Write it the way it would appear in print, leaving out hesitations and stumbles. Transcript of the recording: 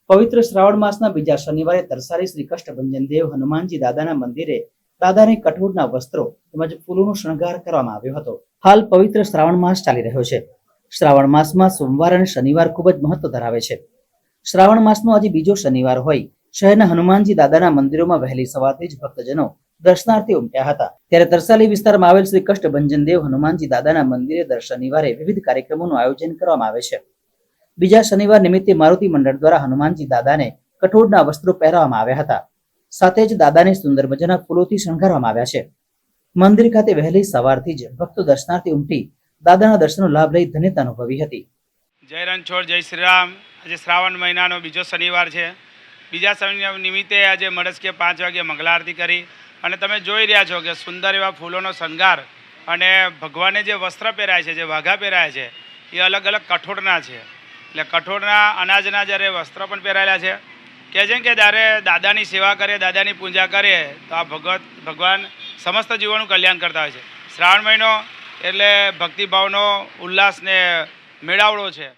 પવિત્ર શ્રાવણ માસના બીજા શનિવારે તરસાલી શ્રી કષ્ટભંજન દેવ હનુમાનજી દાદાના મંદિરે દાદાને કઠોળના વસ્ત્રો તેમજ ફૂલોનો શણગાર કરવામાં આવ્યો હતો. હાલ પવિત્ર શ્રાવણ માસ ચાલી રહ્યો છે. શ્રાવણ માસમાં સોમવાર અને શનિવાર ખૂબ જ મહત્વ ધરાવે છે. શ્રાવણ માસનો આજે બીજો શનિવાર હોય શહેરના હનુમાનજી દાદાના મંદિરોમાં વહેલી સવારથી જ ભક્તજનો દર્શનાર્થે ઉમટ્યા હતા. ત્યારે તરસાલી વિસ્તારમાં આવેલ શ્રી કષ્ટભંજન દેવ હનુમાનજી દાદાના મંદિરે દર શનિવારે વિવિધ કાર્યક્રમોનું આયોજન કરવામાં આવે છે. બીજા શનિવાર નિમિત્તે મારુતિ મંડળ દ્વારા હનુમાનજી દાદાને કઠોળના વસ્ત્રો પહેરાવવામાં આવ્યા હતા. સાથે જ દાદાને સુંદર મજાના ફૂલોથી શણગારવામાં આવ્યા છે. મંદિર ખાતે વહેલી સવારથી જ ભક્તો દર્શનાર્થે ઉમટી દાદાના દર્શનનો લાભ લઈ ધન્યતા અનુભવી હતી. જય રણછોડ, જય શ્રી રામ. આજે શ્રાવણ મહિનાનો બીજો શનિવાર છે. બીજા શનિવાર નિમિત્તે આજે મળસ્કે 5 વાગે મંગલા આરતી કરી અને તમે જોઈ રહ્યા છો કે સુંદર એવા ફૂલોનો શણગાર અને ભગવાને જે વસ્ત્ર પહેરાય છે, જે વાઘા પહેરાય છે, એ અલગ અલગ કઠોળના છે. એટલે કઠોળના અનાજના જ્યારે વસ્ત્ર પણ પહેરાયેલા છે. કહે છે કે જ્યારે દાદાની સેવા કરીએ, દાદાની પૂજા કરીએ તો આ ભગવાન સમસ્ત જીવોનું કલ્યાણ કરતા હોય છે. શ્રાવણ મહિનો એટલે ભક્તિભાવનો ઉલ્લાસને મેળાવડો છે.